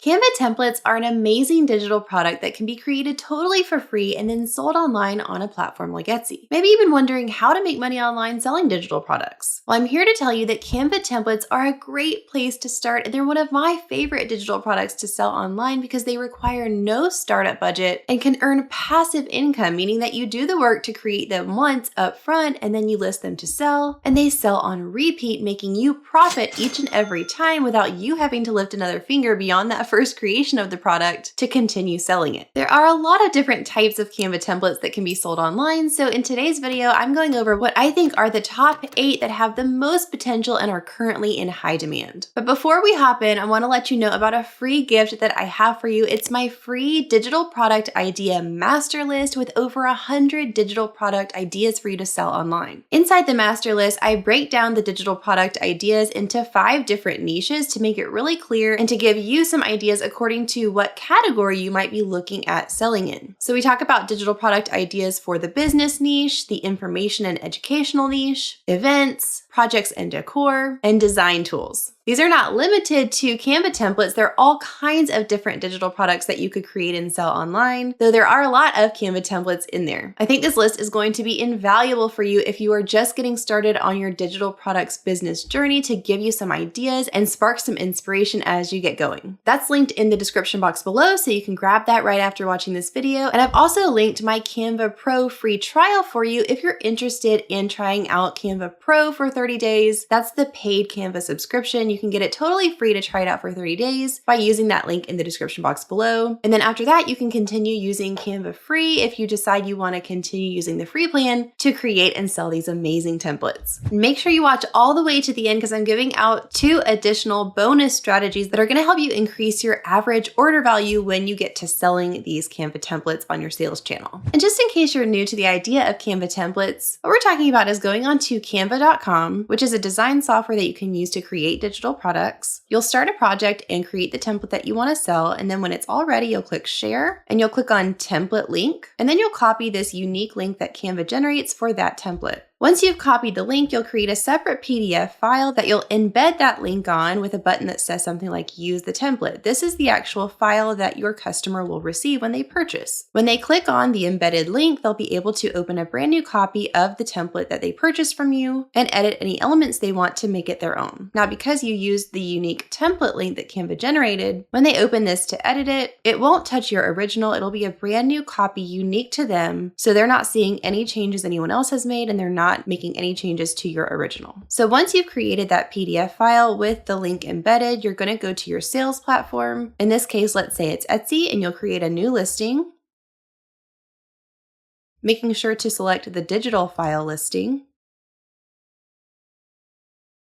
Canva templates are an amazing digital product that can be created totally for free and then sold online on a platform like Etsy. Maybe you've been wondering how to make money online selling digital products. Well, I'm here to tell you that Canva templates are a great place to start, and they're one of my favorite digital products to sell online because they require no startup budget and can earn passive income, meaning that you do the work to create them once up front and then you list them to sell, and they sell on repeat, making you profit each and every time without you having to lift another finger beyond that first creation of the product to continue selling it. There are a lot of different types of Canva templates that can be sold online, so in today's video, I'm going over what I think are the top 8 that have the most potential and are currently in high demand. But before we hop in, I want to let you know about a free gift that I have for you. It's my free digital product idea master list with over 100 digital product ideas for you to sell online. Inside the master list, I break down the digital product ideas into 5 different niches to make it really clear and to give you some ideas according to what category you might be looking at selling in. So we talk about digital product ideas for the business niche, the information and educational niche, events, projects and decor, and design tools. These are not limited to Canva templates. There are all kinds of different digital products that you could create and sell online, though there are a lot of Canva templates in there. I think this list is going to be invaluable for you if you are just getting started on your digital products business journey, to give you some ideas and spark some inspiration as you get going. That's linked in the description box below, so you can grab that right after watching this video. And I've also linked my Canva Pro free trial for you if you're interested in trying out Canva Pro for 30 days. That's the paid Canva subscription. You can get it totally free to try it out for 30 days by using that link in the description box below. And then after that, you can continue using Canva free if you decide you want to continue using the free plan to create and sell these amazing templates. Make sure you watch all the way to the end because I'm giving out 2 additional bonus strategies that are going to help you increase your average order value when you get to selling these Canva templates on your sales channel. And just in case you're new to the idea of Canva templates, what we're talking about is going on to canva.com, which is a design software that you can use to create digital products. You'll start a project and create the template that you want to sell, and then when it's all ready, you'll click share and you'll click on template link, and then you'll copy this unique link that Canva generates for that template. Once you've copied the link, you'll create a separate PDF file that you'll embed that link on with a button that says something like use the template. This is the actual file that your customer will receive when they purchase. When they click on the embedded link, they'll be able to open a brand new copy of the template that they purchased from you and edit any elements they want to make it their own. Now, because you used the unique template link that Canva generated, when they open this to edit it, it won't touch your original. It'll be a brand new copy unique to them, so they're not seeing any changes anyone else has made, and they're not making any changes to your original. So once you've created that PDF file with the link embedded, you're going to go to your sales platform. In this case, let's say it's Etsy, and you'll create a new listing, making sure to select the digital file listing.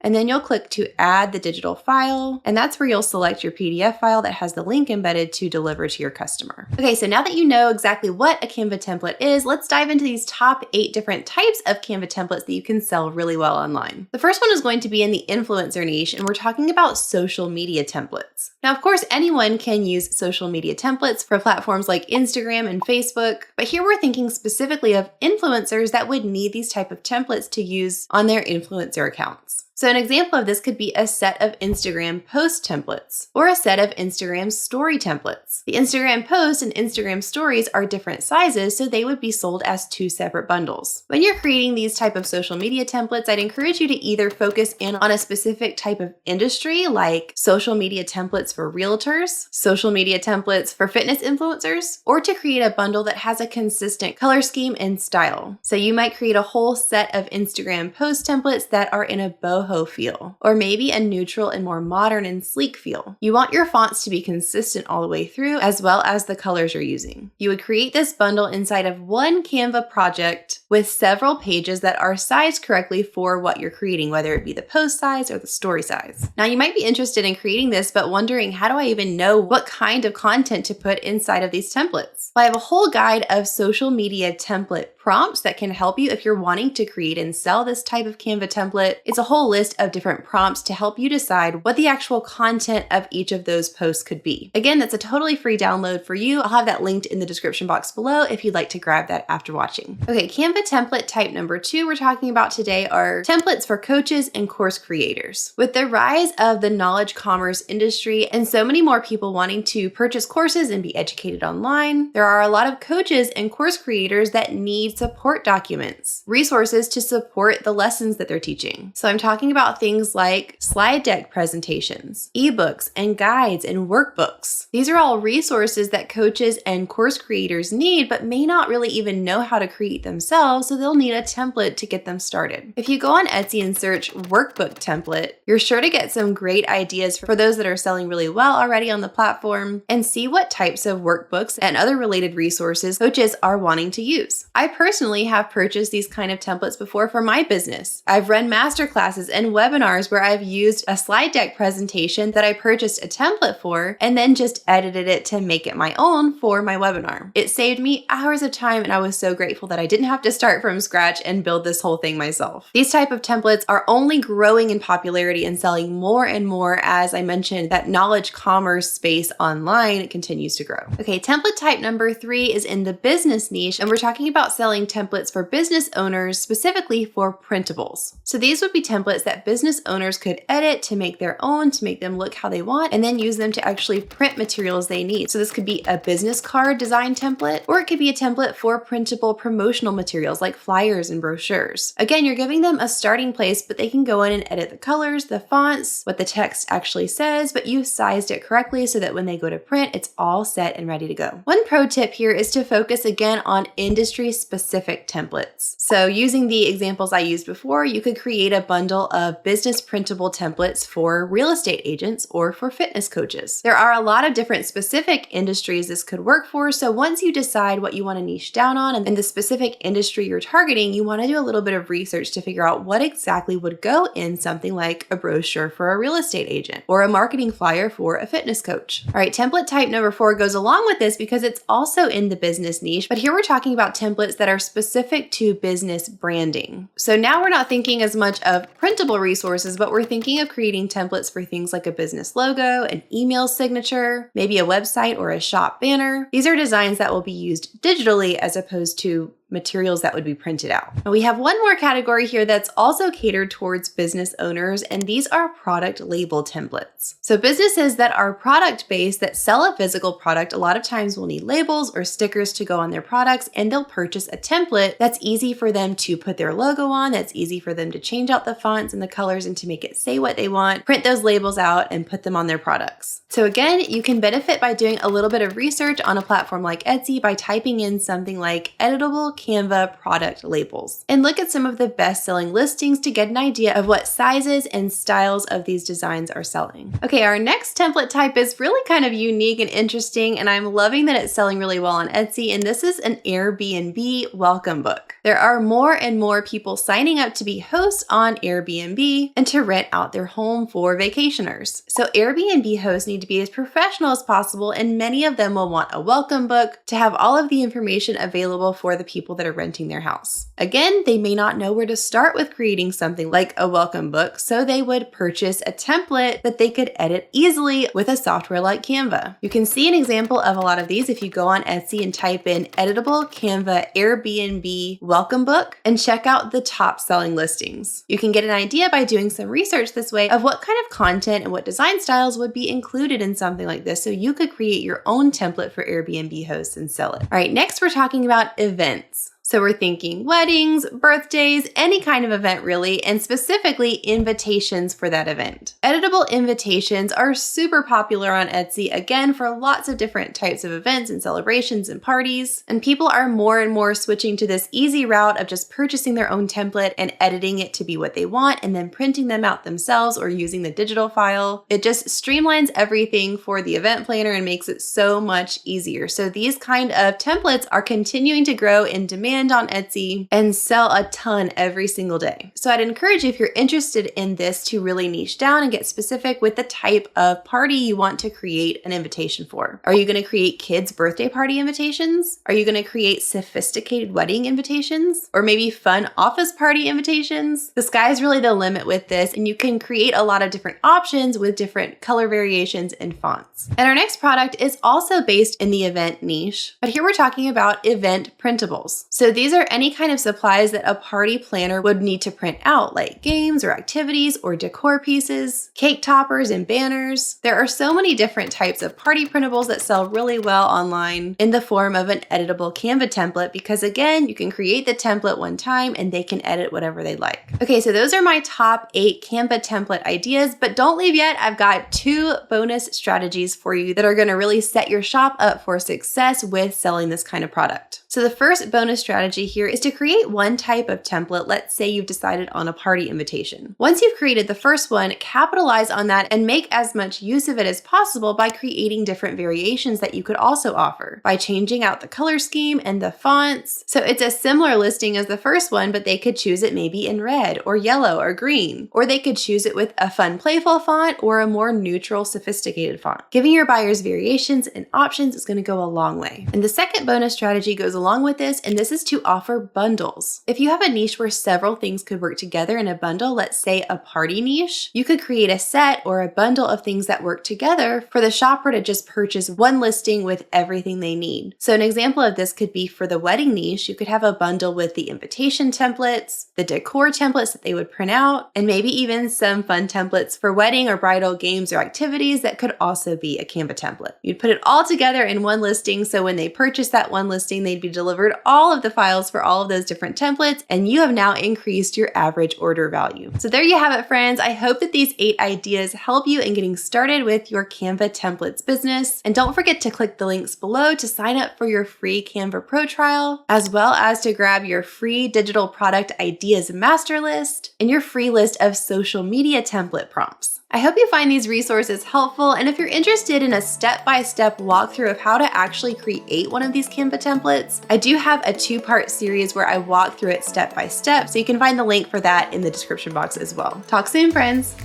And then you'll click to add the digital file, and that's where you'll select your PDF file that has the link embedded to deliver to your customer. Okay, so now that you know exactly what a Canva template is, let's dive into these top 8 different types of Canva templates that you can sell really well online. The first one is going to be in the influencer niche, and we're talking about social media templates. Now, of course, anyone can use social media templates for platforms like Instagram and Facebook, but here we're thinking specifically of influencers that would need these type of templates to use on their influencer accounts. So an example of this could be a set of Instagram post templates or a set of Instagram story templates. The Instagram post and Instagram stories are different sizes, so they would be sold as 2 separate bundles. When you're creating these type of social media templates, I'd encourage you to either focus in on a specific type of industry, like social media templates for realtors, social media templates for fitness influencers, or to create a bundle that has a consistent color scheme and style. So you might create a whole set of Instagram post templates that are in a boho feel, or maybe a neutral and more modern and sleek feel. You want your fonts to be consistent all the way through, as well as the colors you're using. You would create this bundle inside of one Canva project with several pages that are sized correctly for what you're creating, whether it be the post size or the story size. Now, you might be interested in creating this, but wondering, how do I even know what kind of content to put inside of these templates? Well, I have a whole guide of social media template prompts that can help you if you're wanting to create and sell this type of Canva template. It's a whole list of different prompts to help you decide what the actual content of each of those posts could be. Again, that's a totally free download for you. I'll have that linked in the description box below if you'd like to grab that after watching. Okay, Canva template type number 2 we're talking about today are templates for coaches and course creators. With the rise of the knowledge commerce industry and so many more people wanting to purchase courses and be educated online, there are a lot of coaches and course creators that need support documents, resources to support the lessons that they're teaching. So I'm talking about things like slide deck presentations, ebooks and guides and workbooks. These are all resources that coaches and course creators need, but may not really even know how to create themselves, so they'll need a template to get them started. If you go on Etsy and search workbook template, you're sure to get some great ideas for those that are selling really well already on the platform, and see what types of workbooks and other related resources coaches are wanting to use. I personally have purchased these kind of templates before for my business. I've run masterclasses and webinars where I've used a slide deck presentation that I purchased a template for and then just edited it to make it my own for my webinar. It saved me hours of time, and I was so grateful that I didn't have to start from scratch and build this whole thing myself. These type of templates are only growing in popularity and selling more and more as I mentioned that knowledge commerce space online continues to grow. Okay, template type number 3 is in the business niche, and we're talking about selling templates for business owners, specifically for printables. So these would be templates that business owners could edit to make their own, to make them look how they want, and then use them to actually print materials they need. So this could be a business card design template, or it could be a template for printable promotional materials like flyers and brochures. Again, you're giving them a starting place, but they can go in and edit the colors, the fonts, what the text actually says, but you sized it correctly so that when they go to print, it's all set and ready to go. One pro tip here is to focus again on industry-specific templates. So using the examples I used before, you could create a bundle of business printable templates for real estate agents or for fitness coaches. There are a lot of different specific industries this could work for, so once you decide what you want to niche down on and the specific industry you're targeting, you want to do a little bit of research to figure out what exactly would go in something like a brochure for a real estate agent or a marketing flyer for a fitness coach. All right, template type number 4 goes along with this because it's also in the business niche, but here we're talking about templates that are specific to business branding. So now we're not thinking as much of printable resources, but we're thinking of creating templates for things like a business logo, an email signature, maybe a website or a shop banner. These are designs that will be used digitally as opposed to materials that would be printed out. Now we have one more category here that's also catered towards business owners, and these are product label templates. So businesses that are product-based that sell a physical product a lot of times will need labels or stickers to go on their products, and they'll purchase a template that's easy for them to put their logo on, that's easy for them to change out the fonts and the colors and to make it say what they want, print those labels out and put them on their products. So again, you can benefit by doing a little bit of research on a platform like Etsy by typing in something like editable Canva product labels and look at some of the best-selling listings to get an idea of what sizes and styles of these designs are selling. Okay, our next template type is really kind of unique and interesting, and I'm loving that it's selling really well on Etsy, and this is an AIRBNB welcome book. There are more and more people signing up to be hosts on Airbnb and to rent out their home for vacationers. So Airbnb hosts need to be as professional as possible, and many of them will want a welcome book to have all of the information available for the people that are renting their house. Again, they may not know where to start with creating something like a welcome book, so they would purchase a template that they could edit easily with a software like Canva. You can see an example of a lot of these if you go on Etsy and type in editable Canva Airbnb welcome book and check out the top selling listings. You can get an idea by doing some research this way of what kind of content and what design styles would be included in something like this, so you could create your own template for Airbnb hosts and sell it. All right, next we're talking about events. So we're thinking weddings, birthdays, any kind of event really, and specifically invitations for that event. Editable invitations are super popular on Etsy, again, for lots of different types of events and celebrations and parties. And people are more and more switching to this easy route of just purchasing their own template and editing it to be what they want and then printing them out themselves or using the digital file. It just streamlines everything for the event planner and makes it so much easier. So these kind of templates are continuing to grow in demand and on Etsy and sell a ton every single day. So I'd encourage you, if you're interested in this, to really niche down and get specific with the type of party you want to create an invitation for. Are you going to create kids' birthday party invitations? Are you going to create sophisticated wedding invitations? Or maybe fun office party invitations? The sky's really the limit with this, and you can create a lot of different options with different color variations and fonts. And our next product is also based in the event niche, but here we're talking about event printables. So these are any kind of supplies that a party planner would need to print out, like games or activities or decor pieces, cake toppers and banners. There are so many different types of party printables that sell really well online in the form of an editable Canva template, because again, you can create the template one time and they can edit whatever they like. Okay, so those are my top 8 Canva template ideas, but don't leave yet. I've got 2 bonus strategies for you that are going to really set your shop up for success with selling this kind of product. So the first bonus strategy here is to create one type of template. Let's say you've decided on a party invitation. Once you've created the first one, capitalize on that and make as much use of it as possible by creating different variations that you could also offer, by changing out the color scheme and the fonts. So it's a similar listing as the first one, but they could choose it maybe in red or yellow or green, or they could choose it with a fun, playful font or a more neutral, sophisticated font. Giving your buyers variations and options is going to go a long way. And the second bonus strategy goes along with this, and this is to offer bundles. If you have a niche where several things could work together in a bundle, let's say a party niche, you could create a set or a bundle of things that work together for the shopper to just purchase one listing with everything they need. So an example of this could be for the wedding niche, you could have a bundle with the invitation templates, the decor templates that they would print out, and maybe even some fun templates for wedding or bridal games or activities that could also be a Canva template. You'd put it all together in one listing, so when they purchase that one listing, they'd be delivered all of the files for all of those different templates, and you have now increased your average order value. So there you have it, friends. I hope that these 8 ideas help you in getting started with your Canva templates business. And don't forget to click the links below to sign up for your free Canva Pro trial, as well as to grab your free digital product ideas master list and your free list of social media template prompts. I hope you find these resources helpful, and if you're interested in a step-by-step walkthrough of how to actually create one of these Canva templates, I do have a 2-part series where I walk through it step by step, so you can find the link for that in the description box as well. Talk soon, friends.